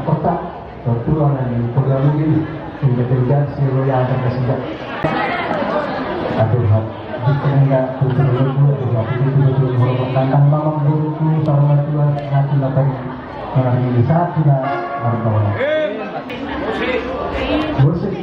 otak tulang yang perlaluin intelligensi royal dan kesejak aduh jika enggak tutur lugu tapi itu hormatkan mamang guruku sama Tuhan hati lapan orang ini satu lah hartawan musik